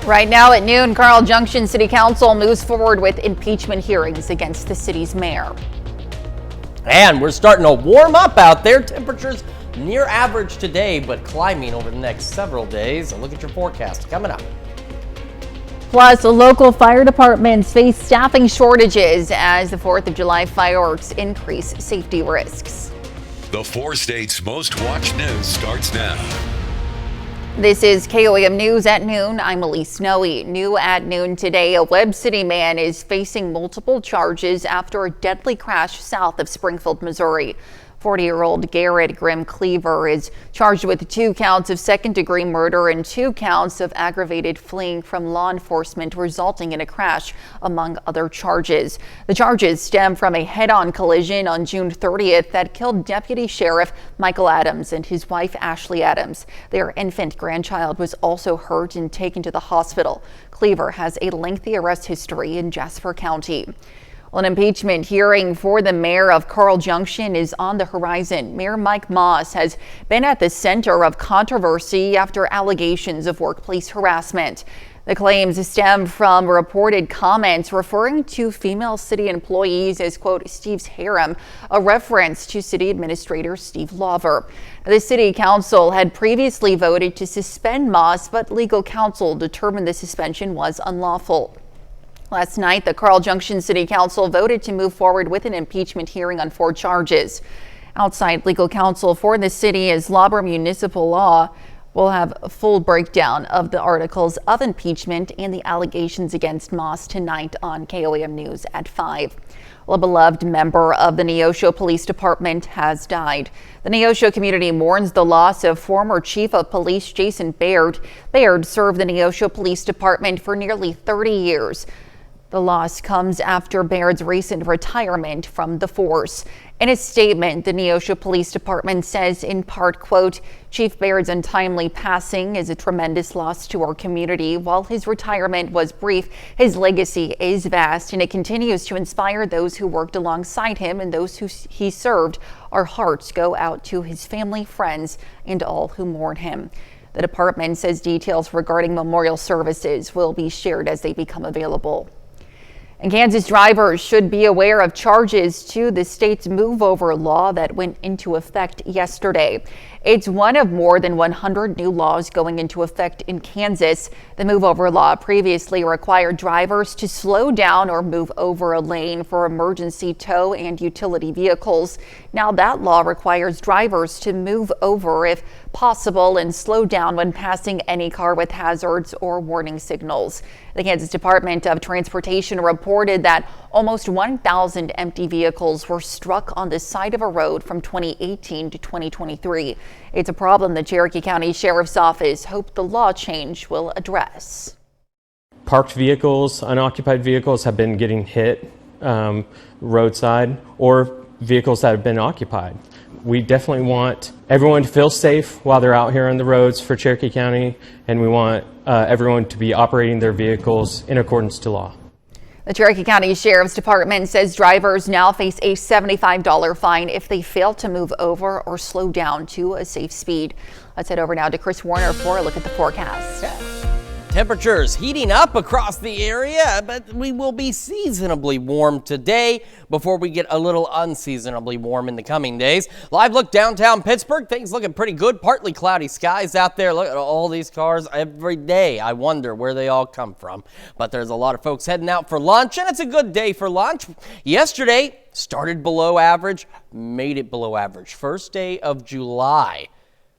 Right now at noon, Carl Junction City Council moves forward with impeachment hearings against the city's mayor. And we're starting to warm up out there. Temperatures near average today, but climbing over the next several days. A look at your forecast coming up. Plus, local fire departments face staffing shortages as the 4th of July fireworks increase safety risks. The 4 states' most watched news starts now. This is KOAM News at noon. I'm Elise Snowy. New at noon today, a Webb City man is facing multiple charges after a deadly crash south of Springfield, Missouri. 40-year-old Garrett Grimm Cleaver is charged with 2 counts of second-degree murder and 2 counts of aggravated fleeing from law enforcement resulting in a crash, among other charges. The charges stem from a head-on collision on June 30th that killed Deputy Sheriff Michael Adams and his wife Ashley Adams. Their infant grandchild was also hurt and taken to the hospital. Cleaver has a lengthy arrest history in Jasper County. An impeachment hearing for the mayor of Carl Junction is on the horizon. Mayor Mike Moss has been at the center of controversy after allegations of workplace harassment. The claims stem from reported comments referring to female city employees as, quote, Steve's harem, a reference to city administrator Steve Lover. The city council had previously voted to suspend Moss, but legal counsel determined the suspension was unlawful. Last night, the Carl Junction City Council voted to move forward with an impeachment hearing on 4 charges. Outside legal counsel for the city is Lauber Municipal Law. We'll have a full breakdown of the articles of impeachment and the allegations against Moss tonight on KOAM News at 5. A beloved member of the Neosho Police Department has died. The Neosho community mourns the loss of former Chief of Police Jason Baird. Baird served the Neosho Police Department for nearly 30 years. The loss comes after Baird's recent retirement from the force. In a statement, the Neosho Police Department says in part, quote, Chief Baird's untimely passing is a tremendous loss to our community. While his retirement was brief, his legacy is vast and it continues to inspire those who worked alongside him and those who he served. Our hearts go out to his family, friends, and all who mourn him. The department says details regarding memorial services will be shared as they become available. And Kansas drivers should be aware of charges to the state's move-over law that went into effect yesterday. It's one of more than 100 new laws going into effect in Kansas. The move-over law previously required drivers to slow down or move over a lane for emergency tow and utility vehicles. Now that law requires drivers to move over if possible and slow down when passing any car with hazards or warning signals. The Kansas Department of Transportation reported that almost 1,000 empty vehicles were struck on the side of a road from 2018 to 2023. It's a problem the Cherokee County Sheriff's Office hoped the law change will address. Parked vehicles, unoccupied vehicles have been getting hit roadside, or vehicles that have been occupied. We definitely want everyone to feel safe while they're out here on the roads for Cherokee County, and we want everyone to be operating their vehicles in accordance to law. The Cherokee County Sheriff's Department says drivers now face a $75 fine if they fail to move over or slow down to a safe speed. Let's head over now to Chris Warner for a look at the forecast. Temperatures heating up across the area, but we will be seasonably warm today before we get a little unseasonably warm in the coming days. Live look downtown Pittsburgh, things looking pretty good. Partly cloudy skies out there. Look at all these cars every day. I wonder where they all come from. But there's a lot of folks heading out for lunch, and it's a good day for lunch. Yesterday started below average, made it below average. First day of July.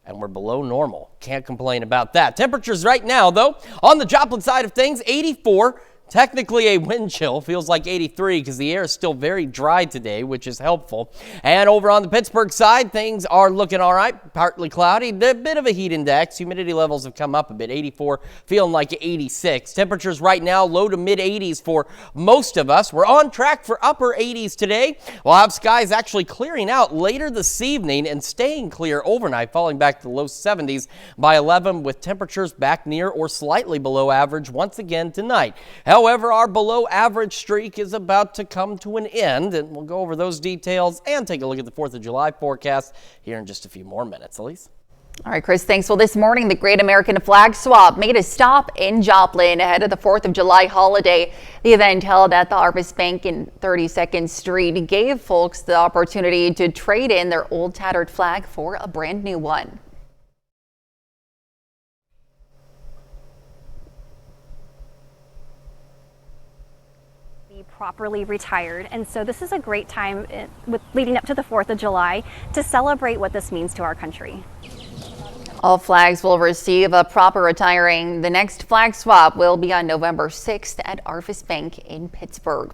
And we're below normal. Can't complain about that. Temperatures right now, though, on the Joplin side of things, 84. Technically a wind chill, feels like 83 because the air is still very dry today, which is helpful. And over on the Pittsburgh side, things are looking all right, partly cloudy, a bit of a heat index. Humidity levels have come up a bit, 84, feeling like 86. Temperatures right now, low to mid 80s for most of us. We're on track for upper 80s today. We'll have skies actually clearing out later this evening and staying clear overnight, falling back to the low 70s by 11 with temperatures back near or slightly below average once again tonight. However, our below average streak is about to come to an end, and we'll go over those details and take a look at the 4th of July forecast here in just a few more minutes. Elise? All right, Chris, thanks. Well, this morning, the Great American Flag Swap made a stop in Joplin ahead of the 4th of July holiday. The event held at the Harvest Bank in 32nd Street gave folks the opportunity to trade in their old tattered flag for a brand new one. Properly retired, and so this is a great time leading up to the 4th of July to celebrate what this means to our country. All flags will receive a proper retiring. The next flag swap will be on November 6th at Harvest Bank in Pittsburgh.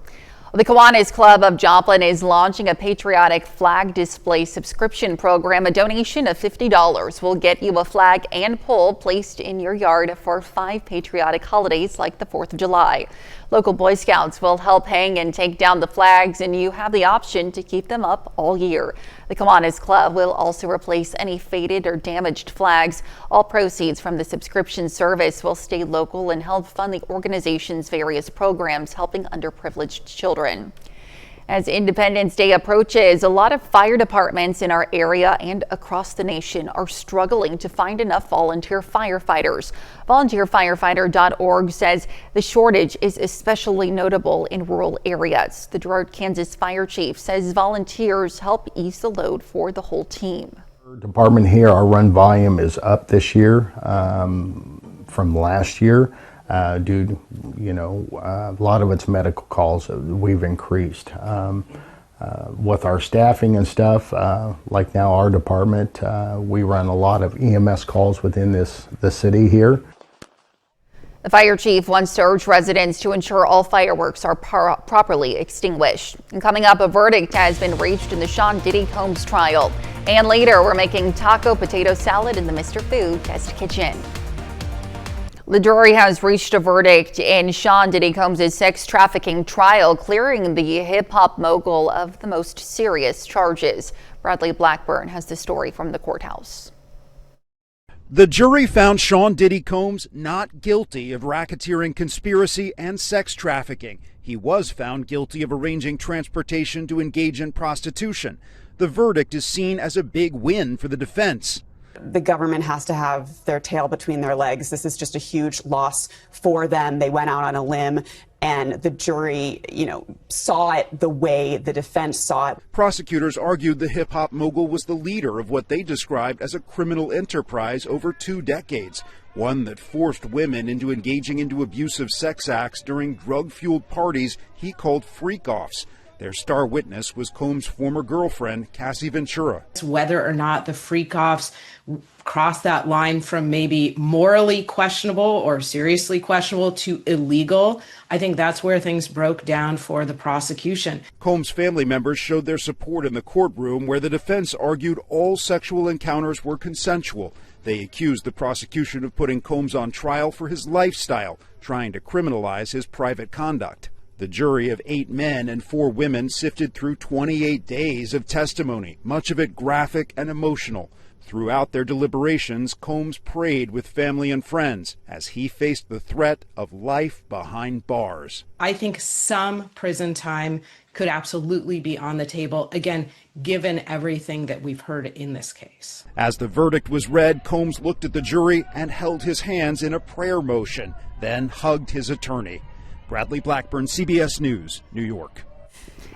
The Kiwanis Club of Joplin is launching a patriotic flag display subscription program. A donation of $50 will get you a flag and pole placed in your yard for 5 patriotic holidays like the 4th of July. Local Boy Scouts will help hang and take down the flags, and you have the option to keep them up all year. The Kiwanis Club will also replace any faded or damaged flags. All proceeds from the subscription service will stay local and help fund the organization's various programs helping underprivileged children. As Independence Day approaches, a lot of fire departments in our area and across the nation are struggling to find enough volunteer firefighters. VolunteerFirefighter.org says the shortage is especially notable in rural areas. The Girard, Kansas fire chief says volunteers help ease the load for the whole team. Department here, our run volume is up this year from last year. Due to, a lot of it's medical calls that we've increased. With our staffing and stuff, like now our department, we run a lot of EMS calls within the city here. The fire chief wants to urge residents to ensure all fireworks are properly extinguished. And coming up, a verdict has been reached in the Sean Diddy Combs trial. And later, we're making taco potato salad in the Mr. Food Test Kitchen. The jury has reached a verdict in Sean Diddy Combs' sex trafficking trial, clearing the hip-hop mogul of the most serious charges. Bradley Blackburn has the story from the courthouse. The jury found Sean Diddy Combs not guilty of racketeering conspiracy and sex trafficking. He was found guilty of arranging transportation to engage in prostitution. The verdict is seen as a big win for the defense. The government has to have their tail between their legs. This is just a huge loss for them. They went out on a limb, and the jury, saw it the way the defense saw it. Prosecutors argued the hip-hop mogul was the leader of what they described as a criminal enterprise over 2 decades, one that forced women into engaging into abusive sex acts during drug-fueled parties he called freak-offs. Their star witness was Combs' former girlfriend, Cassie Ventura. Whether or not the freak-offs cross that line from maybe morally questionable or seriously questionable to illegal, I think that's where things broke down for the prosecution. Combs' family members showed their support in the courtroom, where the defense argued all sexual encounters were consensual. They accused the prosecution of putting Combs on trial for his lifestyle, trying to criminalize his private conduct. The jury of 8 men and 4 women sifted through 28 days of testimony, much of it graphic and emotional. Throughout their deliberations, Combs prayed with family and friends as he faced the threat of life behind bars. I think some prison time could absolutely be on the table, again, given everything that we've heard in this case. As the verdict was read, Combs looked at the jury and held his hands in a prayer motion, then hugged his attorney. Bradley Blackburn, CBS News, New York.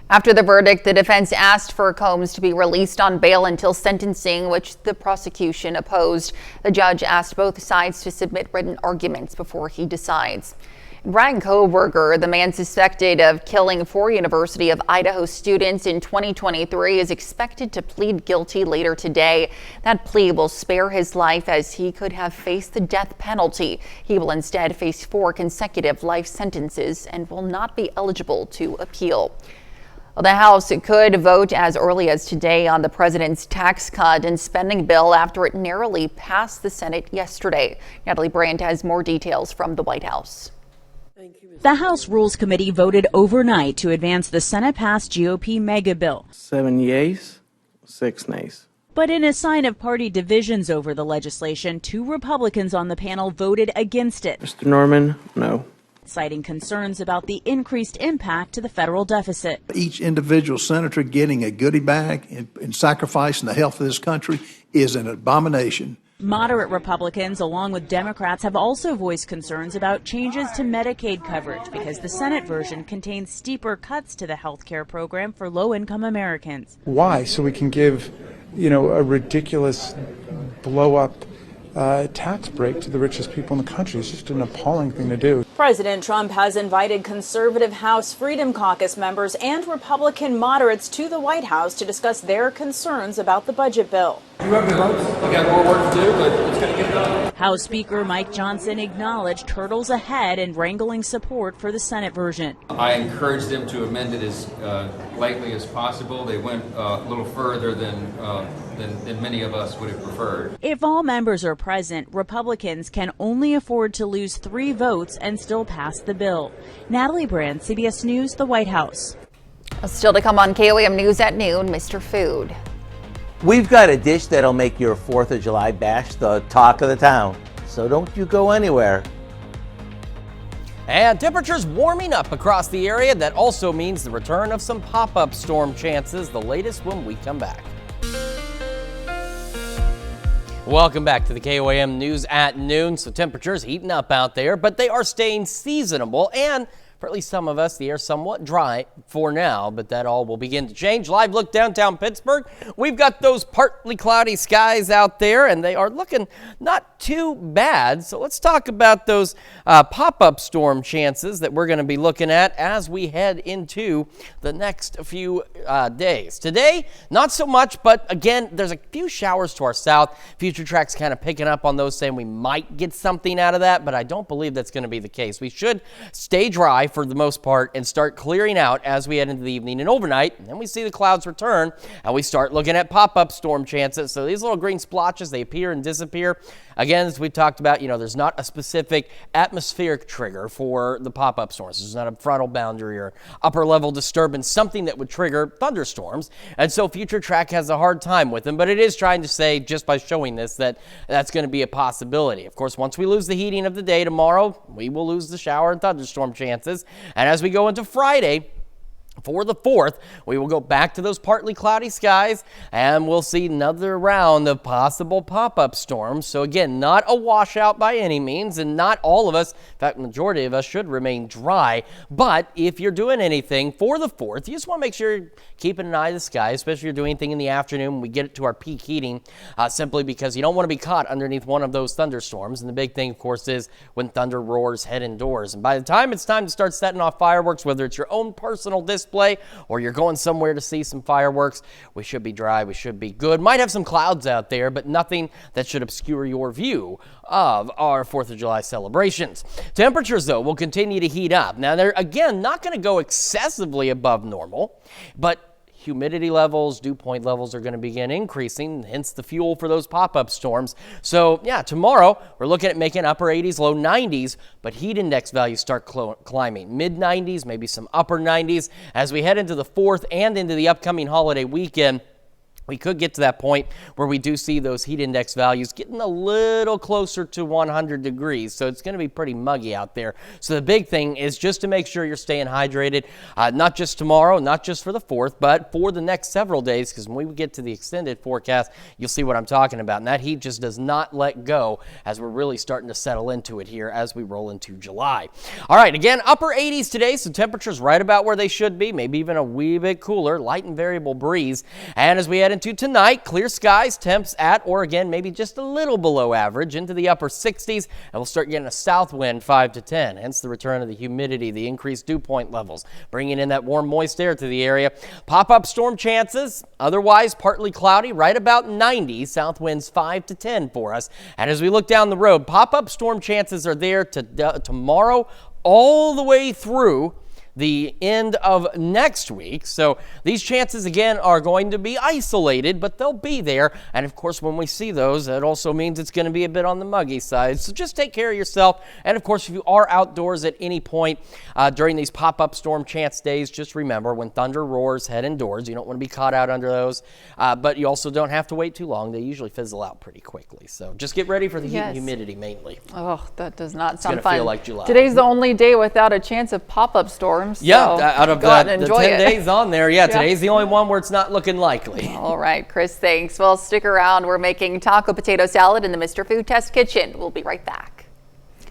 After the verdict, the defense asked for Combs to be released on bail until sentencing, which the prosecution opposed. The judge asked both sides to submit written arguments before he decides. Brian Koberger, the man suspected of killing 4 University of Idaho students in 2023, is expected to plead guilty later today. That plea will spare his life, as he could have faced the death penalty. He will instead face 4 consecutive life sentences and will not be eligible to appeal. The House could vote as early as today on the president's tax cut and spending bill after it narrowly passed the Senate yesterday. Natalie Brandt has more details from the White House. The House Rules Committee voted overnight to advance the Senate-passed GOP mega bill. 7 yeas, 6 nays. But in a sign of party divisions over the legislation, 2 Republicans on the panel voted against it. Mr. Norman, no. Citing concerns about the increased impact to the federal deficit. Each individual senator getting a goodie bag and sacrificing the health of this country is an abomination Moderate Republicans, along with Democrats, have also voiced concerns about changes to Medicaid coverage because the Senate version contains steeper cuts to the health care program for low-income Americans. Why? So we can give, a ridiculous blow-up tax break to the richest people in the country. It's just an appalling thing to do. President Trump has invited conservative House Freedom Caucus members and Republican moderates to the White House to discuss their concerns about the budget bill. You have the votes. We got more work to do, but it's going to get done. House Speaker Mike Johnson acknowledged hurdles ahead in wrangling support for the Senate version. I encouraged them to amend it as lightly as possible. They went a little further than many of us would have preferred. If all members are present, Republicans can only afford to lose 3 votes and still pass the bill. Natalie Brand, CBS News, the White House. Still to come on KOAM News at noon, Mr. Food. We've got a dish that'll make your 4th of July bash the talk of the town. So don't you go anywhere. And temperatures warming up across the area. That also means the return of some pop-up storm chances. The latest when we come back. Welcome back to the KOAM News at noon. So temperatures heating up out there, but they are staying seasonable, and for at least some of us, the air's somewhat dry for now, but that all will begin to change. Live look downtown Pittsburgh. We've got those partly cloudy skies out there, and they are looking not too bad. So let's talk about those pop-up storm chances that we're going to be looking at as we head into the next few days. Today, not so much, but again, there's a few showers to our south. Future Track's kind of picking up on those, saying we might get something out of that, but I don't believe that's going to be the case. We should stay dry for the most part and start clearing out as we head into the evening and overnight. And then we see the clouds return and we start looking at pop-up storm chances. So these little green splotches, they appear and disappear. Again, as we talked about, there's not a specific atmospheric trigger for the pop-up storms. There's not a frontal boundary or upper level disturbance, something that would trigger thunderstorms. And so Future Track has a hard time with them, but it is trying to say, just by showing this, that that's going to be a possibility. Of course, once we lose the heating of the day tomorrow, we will lose the shower and thunderstorm chances. And as we go into Friday, for the 4th, we will go back to those partly cloudy skies, and we'll see another round of possible pop-up storms. So again, not a washout by any means, and not all of us, in fact, the majority of us should remain dry. But if you're doing anything for the 4th, you just want to make sure you're keeping an eye to the sky, especially if you're doing anything in the afternoon when we get it to our peak heating, simply because you don't want to be caught underneath one of those thunderstorms. And the big thing, of course, is when thunder roars, head indoors. And by the time it's time to start setting off fireworks, whether it's your own personal display or you're going somewhere to see some fireworks, we should be dry, we should be good. Might have some clouds out there, but nothing that should obscure your view of our 4th of July celebrations. Temperatures, though, will continue to heat up. Now, they're, again, not going to go excessively above normal, but humidity levels, dew point levels are going to begin increasing, hence the fuel for those pop-up storms. So, yeah, tomorrow we're looking at making upper 80s, low 90s, but heat index values start climbing. Mid-90s, maybe some upper 90s. As we head into the 4th and into the upcoming holiday weekend, we could get to that point where we do see those heat index values getting a little closer to 100 degrees. So it's going to be pretty muggy out there. So the big thing is just to make sure you're staying hydrated, not just tomorrow, not just for the 4th, but for the next several days, because when we get to the extended forecast, you'll see what I'm talking about. And that heat just does not let go as we're really starting to settle into it here as we roll into July. All right, again, upper 80s today, so temperatures right about where they should be, maybe even a wee bit cooler, light and variable breeze. And as we head into tonight, clear skies, temps at or again maybe just a little below average into the upper 60s, and we'll start getting a south wind 5 to 10, hence the return of the humidity, the increased dew point levels, bringing in that warm moist air to the area. Pop-up storm chances, otherwise partly cloudy, right about 90, south winds 5 to 10 for us. And as we look down the road, pop-up storm chances are there tomorrow all the way through the end of next week. So these chances, again, are going to be isolated, but they'll be there. And of course, when we see those, that also means it's going to be a bit on the muggy side. So just take care of yourself. And of course, if you are outdoors at any point during these pop-up storm chance days, just remember, when thunder roars, head indoors. You don't want to be caught out under those, but you also don't have to wait too long. They usually fizzle out pretty quickly. So just get ready for the heat and humidity mainly. Oh, that does not it's sound gonna fun. feel like July. Today's the only day without a chance of pop-up storms. warm. So Yeah, out of go out the and 10 enjoy it. days on there, today's the only one where it's not looking likely. All right, Chris, thanks. Well, stick around. We're making taco potato salad in the Mr. Food Test Kitchen. We'll be right back.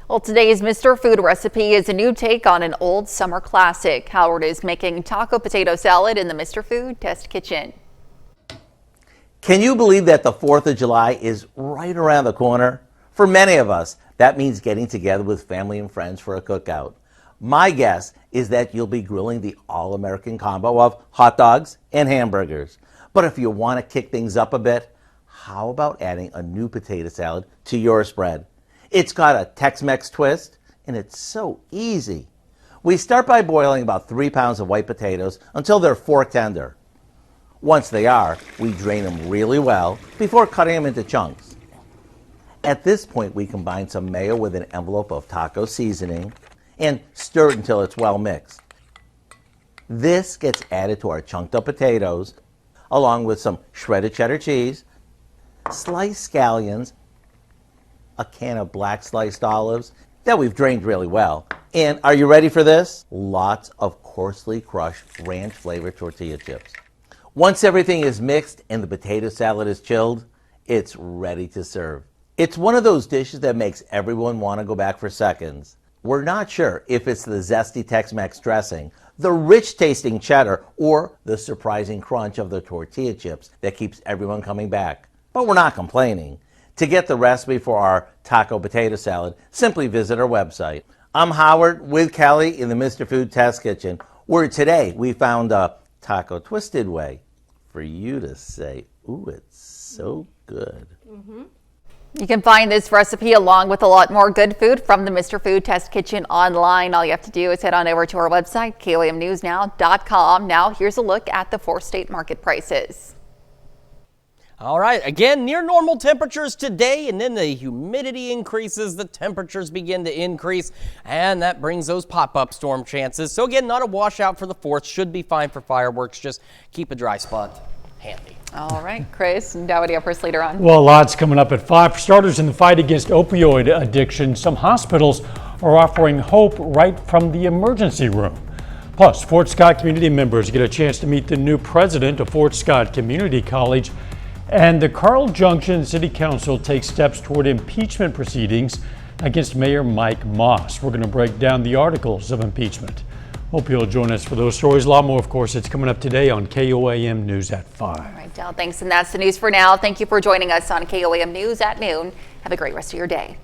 Well, today's Mr. Food recipe is a new take on an old summer classic. Howard is making taco potato salad in the Mr. Food Test Kitchen. Can you believe that the 4th of July is right around the corner? For many of us, that means getting together with family and friends for a cookout. My guess is that you'll be grilling the all-American combo of hot dogs and hamburgers. But if you want to kick things up a bit, how about adding a new potato salad to your spread? It's got a Tex-Mex twist, and it's so easy. We start by boiling about 3 pounds of white potatoes until they're fork tender. Once they are, we drain them really well before cutting them into chunks. At this point, we combine some mayo with an envelope of taco seasoning and stir it until it's well mixed. This gets added to our chunked up potatoes, along with some shredded cheddar cheese, sliced scallions, a can of black sliced olives that we've drained really well. And are you ready for this? Lots of coarsely crushed ranch flavored tortilla chips. Once everything is mixed and the potato salad is chilled, it's ready to serve. It's one of those dishes that makes everyone want to go back for seconds. We're not sure if it's the zesty Tex-Mex dressing, the rich tasting cheddar, or the surprising crunch of the tortilla chips that keeps everyone coming back. But we're not complaining. To get the recipe for our taco potato salad, simply visit our website. I'm Howard with Kelly in the Mr. Food Test Kitchen, where today we found a taco twisted way for you to say, ooh, it's so good. You can find this recipe along with a lot more good food from the Mr. Food Test Kitchen online. All you have to do is head on over to our website, KOAMnewsnow.com. Now here's a look at the 4-state market prices. All right, again, near normal temperatures today, and then the humidity increases, the temperatures begin to increase, and that brings those pop-up storm chances. So again, not a washout for the 4th, should be fine for fireworks. Just keep a dry spot handy. All right, Chris and Dowdy up first later on. Well, lots coming up at 5. For starters, in the fight against opioid addiction, some hospitals are offering hope right from the emergency room. Plus, Fort Scott community members get a chance to meet the new president of Fort Scott Community College. And the Carl Junction City Council takes steps toward impeachment proceedings against Mayor Mike Moss. We're going to break down the articles of impeachment. Hope you'll join us for those stories. A lot more, of course. It's coming up today on KOAM News at 5. All right, Dal, thanks. And that's the news for now. Thank you for joining us on KOAM News at noon. Have a great rest of your day.